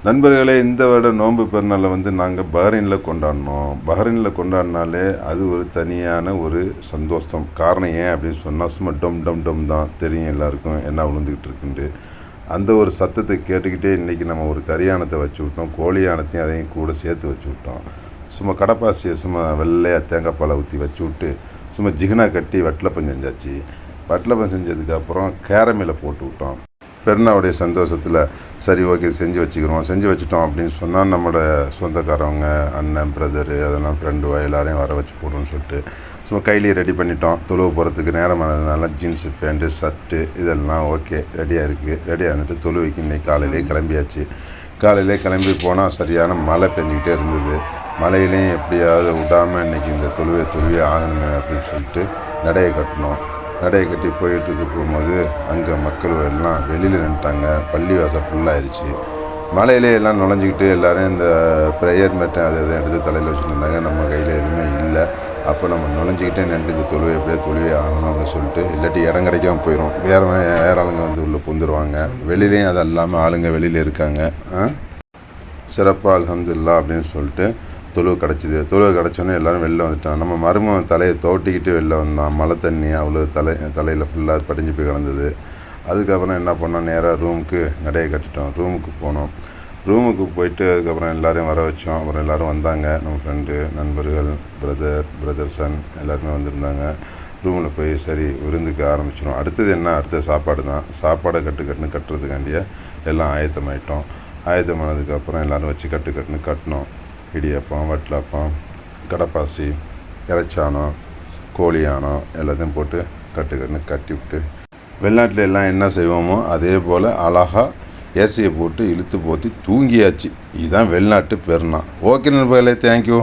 நண்பர்களே, இந்த வருடம் நோன்பு பெருநாளை நாங்கள் பஹ்ரைனில் கொண்டாடினோம். பஹ்ரைனில் கொண்டாடினாலே அது ஒரு தனியான ஒரு சந்தோஷம். காரணம் ஏன் அப்படின்னு சொன்னால், சும்மா டொம் டொம் டொம் தான் தெரியும் எல்லாருக்கும் என்ன விழுந்துக்கிட்டு இருக்குன்ட்டு. அந்த ஒரு சத்தத்தை கேட்டுக்கிட்டே இன்றைக்கி நம்ம ஒரு கரியானத்தை வச்சு விட்டோம். கோழியானத்தையும் அதையும் கூட சேர்த்து வச்சு விட்டோம். சும்மா கடப்பாசியை சும்மா வெள்ளையாக தேங்காய் பாலை ஊற்றி வச்சு விட்டு சும்மா ஜிகினா கட்டி வட்டலப்பம் செஞ்சாச்சு. வட்டலப்பம் செஞ்சதுக்கப்புறம் கேரமேல போட்டு விட்டோம். பெருநாளுடைய சந்தோஷத்தில் சரி ஓகே செஞ்சு வச்சுட்டோம் அப்படின்னு சொன்னால் நம்மளோட சொந்தக்காரவங்க, அண்ணன், பிரதரு, அதெல்லாம் ஃப்ரெண்டு எல்லாரையும் வர வச்சு போடுவோம்னு சொல்லிட்டு சும்மா கையிலேயே ரெடி பண்ணிட்டோம். தொழுவ போகிறதுக்கு நேரமானதுனால ஜீன்ஸு பேண்ட்டு ஷர்ட்டு இதெல்லாம் ஓகே ரெடியாக இருக்குது. ரெடியாக இருந்துட்டு தொழுவைக்கு இன்றைக்கி காலையிலே கிளம்பியாச்சு. காலையிலே கிளம்பி போனால் சரியான மழை பெஞ்சிக்கிட்டே இருந்தது. மழையிலையும் எப்படியாவது விடாமல் இன்றைக்கி இந்த தொழுவே ஆகணுங்க அப்படின்னு சொல்லிட்டு நடையை கட்டினோம். நடையை கட்டி போயிட்டு போகும்போது அங்கே மக்கள் எல்லாம் வெளியில் நின்ட்டாங்க. பள்ளிவாசல் ஃபுல்லாகிடுச்சு. மழையிலே எல்லாம் நுழைஞ்சிக்கிட்டு எல்லோரும் இந்த ப்ரேயர் மேட்டை அதை எடுத்து தலையில் வச்சுட்டு இருந்தாங்க. நம்ம கையில் எதுவுமே இல்லை. அப்போ நம்ம நுழைஞ்சிக்கிட்டே நின்று இந்த எப்படியே தொழுவே ஆகணும் அப்படின்னு சொல்லிட்டு, இல்லாட்டி இடம் கிடைக்காம போயிடும். வேற ஆளுங்க உள்ளே புந்துருவாங்க. வெளியிலையும் அது இல்லாமல் ஆளுங்க வெளியில் இருக்காங்க. சிறப்பாக அல்ஹம்துலில்லாஹ் அப்படின்னு சொல்லிட்டு தொழுவு கிடச்சோன்னே எல்லோரும் வெளில வந்துட்டான். நம்ம மருமகன் தலையை தோட்டிக்கிட்டு வெளில வந்தான். மழை தண்ணி அவ்வளோ தலையில் ஃபுல்லாக படிஞ்சு போய் கிடந்தது. அதுக்கப்புறம் என்ன பண்ணோம், நேராக ரூமுக்கு நடையை கட்டிட்டோம். ரூமுக்கு போனோம். ரூமுக்கு போயிட்டு அதுக்கப்புறம் எல்லோரையும் வர வச்சோம். அப்புறம் எல்லோரும் வந்தாங்க. நம்ம ஃப்ரெண்டு, நண்பர்கள், பிரதர் சன் எல்லாருமே வந்திருந்தாங்க. ரூமில் போய் சரி விருந்துக்கு ஆரம்பிச்சிடும். அடுத்த சாப்பாடு தான். சாப்பாடை கட்டுறதுக்காண்டிய எல்லாம் ஆயத்தமானதுக்கப்புறம் எல்லோரும் வச்சு கட்டணும். இடியப்பம், வட்டலப்பம், கடப்பாசி, இறைச்சானம், கோழியானம் எல்லாத்தையும் போட்டு கட்டி விட்டு வெளிநாட்டில் எல்லாம் என்ன செய்வோமோ அதே போல் அழகாக ஏசியை போட்டு இழுத்து போற்றி தூங்கியாச்சு. இதுதான் வெளிநாட்டு பெருநாள். ஓகே நண்பர்களே, தேங்க்யூ.